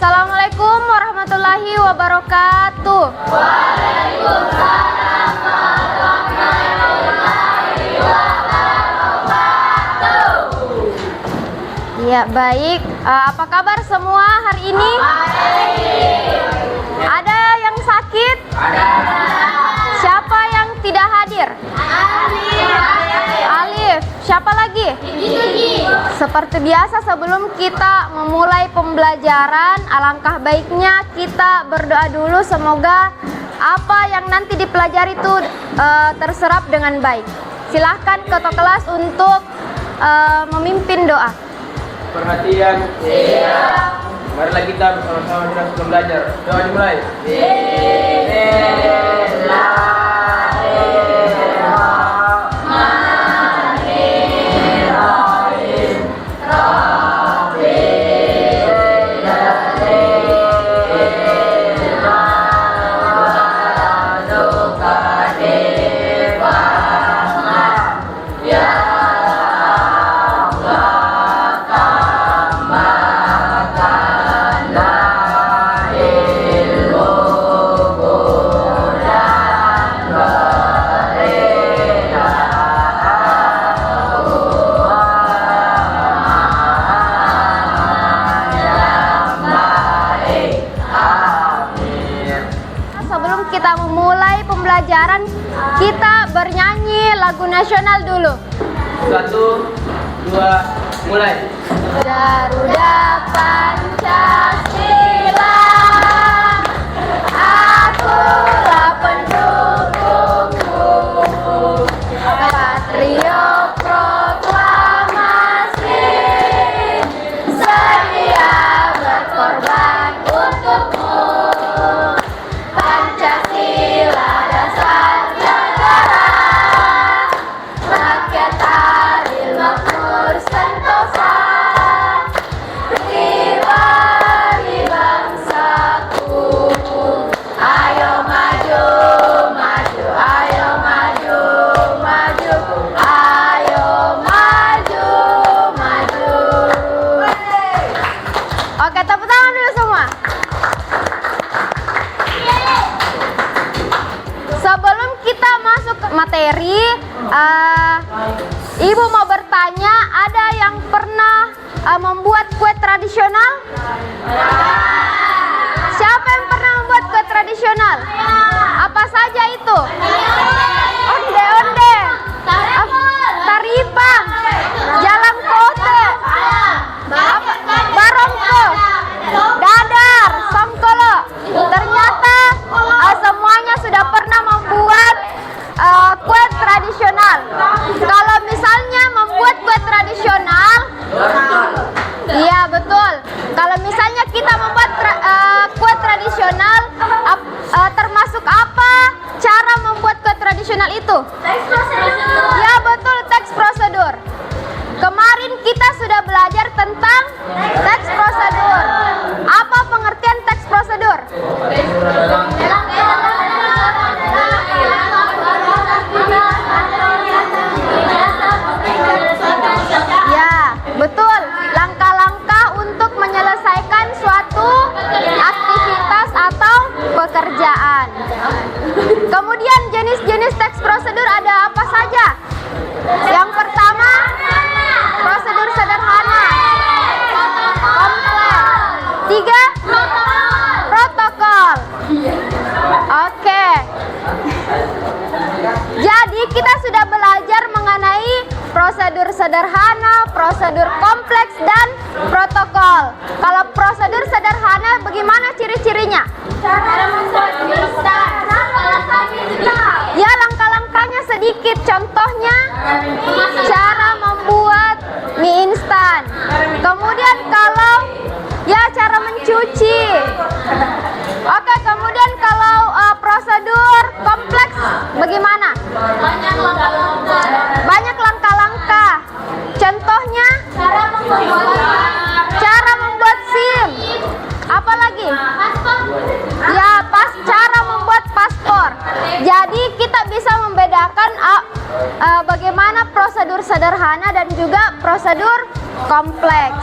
Assalamualaikum warahmatullahi wabarakatuh. Waalaikumsalam warahmatullahi wabarakatuh. Ya, baik. Apa kabar semua hari ini? Baik. Ada yang sakit? Ada. Siapa yang tidak hadir? Alif. Siapa lagi? Seperti biasa, sebelum kita memulai pembelajaran, alangkah baiknya kita berdoa dulu semoga apa yang nanti dipelajari itu terserap dengan baik. Silahkan ketua kelas untuk memimpin doa. Perhatian. Siap. Marilah kita bersama-sama kita belajar. Doa dimulai. Pembelajaran kita bernyanyi lagu nasional dulu. 1, 2, mulai. Garuda Pancasila, akulah pendukungmu. Patriot proklamasi, sedia berkorban untukmu. Pancasila dasar negara, rakyat adil makmur sentosa, pribadi bangsaku. Ayo maju, maju, ayo maju, maju, ayo maju, maju. Oke, tepuk tangan dulu semua. Sebelum kita masuk ke materi, Ibu mau bertanya, ada yang pernah membuat kue tradisional? Siapa yang pernah membuat kue tradisional? Apa saja itu? Onde-onde, taripang, jalan kote, barongko, dadar, songkolo. Ternyata semuanya sudah pernah membuat kue tradisional. Kalau misalnya membuat kue tradisional, iya betul. Kalau misalnya kita membuat kue tradisional, termasuk apa cara membuat kue tradisional itu? Ya betul, teks prosedur. Kemarin kita sudah belajar tentang teks prosedur. Apa pengertian teks prosedur? Ya, betul. Langkah-langkah untuk menyelesaikan suatu aktivitas atau pekerjaan. Kemudian jenis-jenis teks prosedur ada apa saja? Yang pertama, prosedur sederhana. Kompleks. 3, protokol. Oke. Jadi kita sudah belajar mengenai prosedur sederhana, prosedur kompleks, dan protokol. Kalau prosedur sederhana, bagaimana ciri-cirinya? Cara membuat mie instan. Ya, langkah-langkahnya sedikit. Contohnya, cara membuat mie instan. Kemudian kalau cara mencuci. Oke, kemudian kalau prosedur kompleks bagaimana? Banyak langkah-langkah. Contohnya cara membuat SIM. Apa lagi? Ya, cara membuat paspor. Jadi kita bisa membedakan bagaimana prosedur sederhana dan juga prosedur kompleks.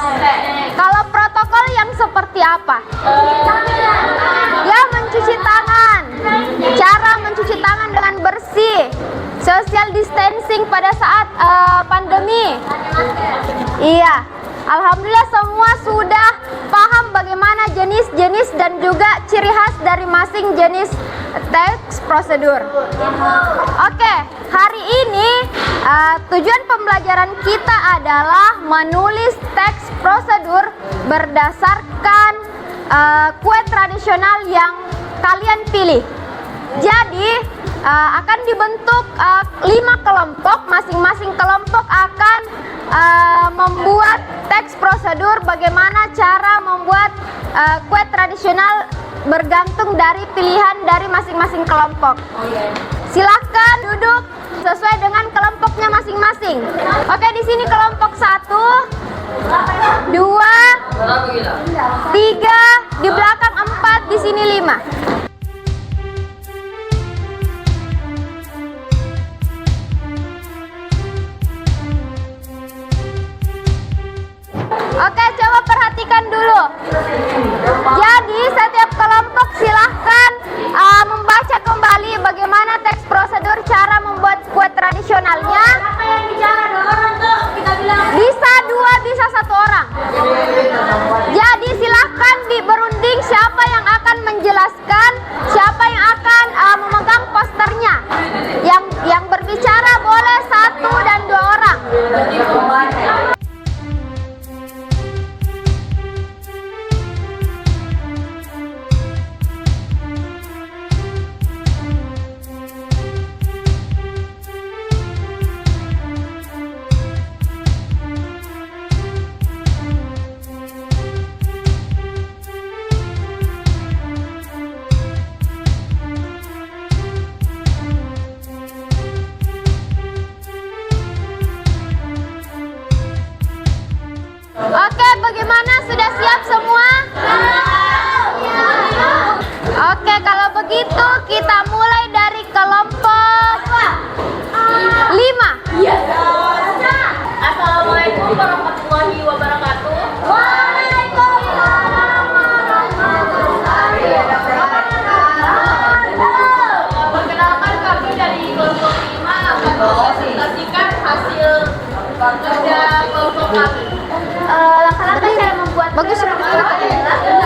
Kalau protokol yang seperti apa? Ya, mencuci tangan. Cara mencuci tangan dengan bersih. Social distancing pada saat pandemi. Iya. Alhamdulillah semua sudah paham bagaimana jenis-jenis dan juga ciri khas dari masing jenis teks prosedur. Oke, hari ini tujuan pembelajaran kita adalah menulis teks prosedur berdasarkan kue tradisional yang kalian pilih. Jadi akan dibentuk 5 kelompok, masing-masing kelompok akan membuat teks prosedur bagaimana cara membuat kue tradisional bergantung dari pilihan dari masing-masing kelompok. Silahkan duduk sesuai dengan kelompoknya masing-masing. Oke, di sini kelompok 1, 2, 3, di belakang 4, di sini 5. Oke, coba perhatikan dulu. Jadi setiap kelompok silahkan membaca kembali bagaimana teks prosedur cara membuat kue tradisionalnya. Bisa 2, bisa 1 orang. Jadi silahkan berunding siapa yang akan menjelaskan, siapa yang akan memegang posternya. Yang berbicara boleh 1 dan 2 orang. Oke, bagaimana? Sudah siap semua? Oke, kalau begitu kita mulai dari kelompok 5. Assalamualaikum warahmatullahi wabarakatuh. Perkenalkan, kami dari kelompok 5 akan mempresentasikan hasil kerja kelompok kami. Langkah-langkah cara membuat Bagus. Adalah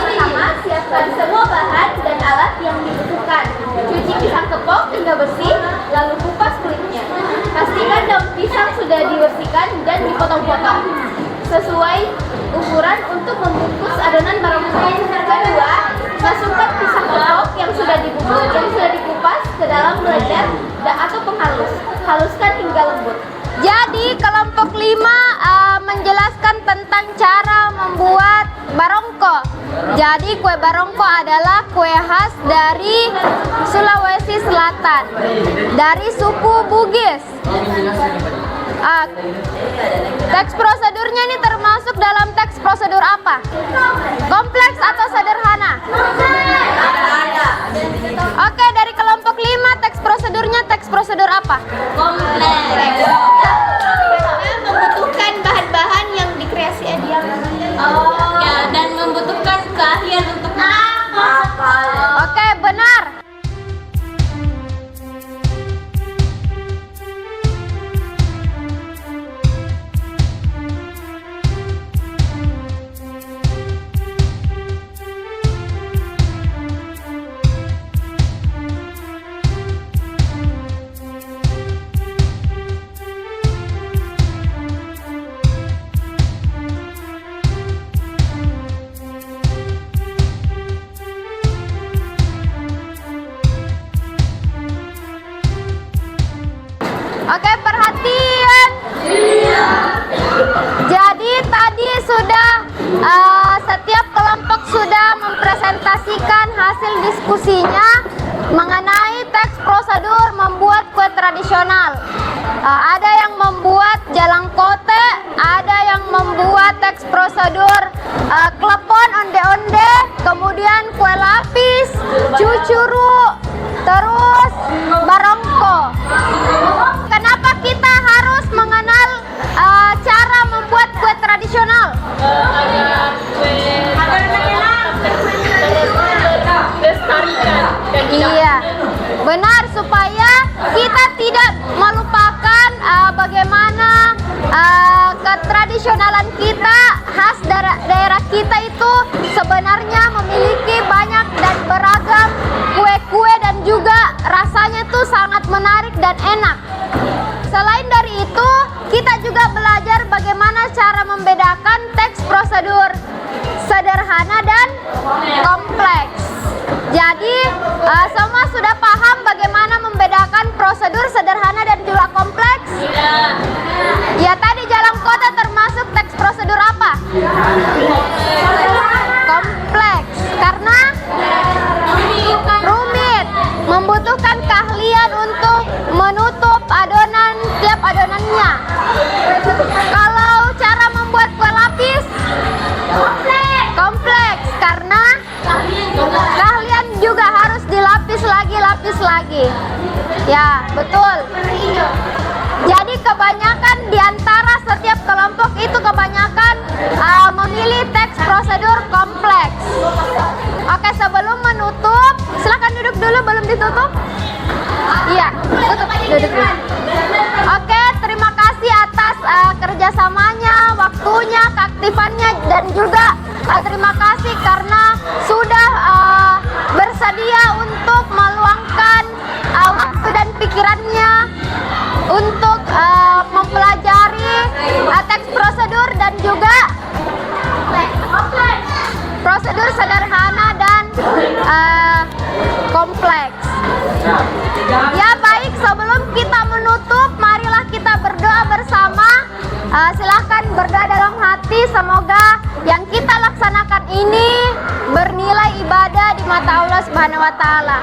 pertama, siapkan semua bahan dan alat yang dibutuhkan. Cuci pisang kepok hingga bersih, lalu kupas kulitnya. Pastikan daun pisang sudah dibersihkan dan dipotong-potong sesuai ukuran untuk membungkus adonan barongko. Kedua, masukkan pisang kepok yang sudah dikupas ke dalam blender atau penghalus. Haluskan hingga lembut. Jadi kelompok 5 menjelaskan tentang cara membuat barongko. Jadi kue barongko adalah kue khas dari Sulawesi Selatan, dari suku Bugis. Teks prosedurnya ini termasuk dalam teks prosedur apa? Kompleks atau sederhana? Oke, dari kelompok 5 teks prosedurnya teks prosedur apa? Kompleks. Membutuhkan bahan-bahan yang dikreasi ideal. Ya, dan membutuhkan keahlian untuk menghafal. Oke, benar. Oke, perhatian. Jadi tadi sudah setiap kelompok sudah mempresentasikan hasil diskusinya mengenai teks prosedur membuat kue tradisional. Ada yang membuat jalang kote, ada yang membuat teks prosedur klepon onde-onde, kemudian kue lapis, cucuru, terus barongko. Kenapa kita harus mengenal kita itu sebenarnya memiliki banyak dan beragam kue-kue dan juga rasanya tuh sangat menarik dan enak. Selain dari itu, kita juga belajar bagaimana cara membedakan teks prosedur sederhana dan kompleks. Jadi, semua sudah paham bagaimana membedakan prosedur sederhana dan juga kompleks? Ya, tadi Jalan Kota termasuk teks prosedur apa? Kompleks, karena rumit, membutuhkan keahlian untuk menutup adonan tiap adonannya. Kalau cara membuat kue lapis, kompleks, karena keahlian juga harus dilapis lagi. Ya, betul. Jadi kebanyakan di antara setiap kelompok itu kebanyakan memilih teks prosedur kompleks. Oke, sebelum menutup, silakan duduk dulu, belum ditutup. Iya, tutup, duduk dulu. Oke, terima kasih atas kerjasamanya, waktunya, keaktifannya, dan juga terima kasih karena sudah bersedia untuk meluangkan waktu dan pikirannya untuk mempelajari teks prosedur dan juga prosedur sederhana dan kompleks. Ya baik, sebelum kita menutup, marilah kita berdoa bersama. Silahkan berdoa dalam hati, semoga yang kita laksanakan ini bernilai ibadah di mata Allah Subhanahu wa Ta'ala.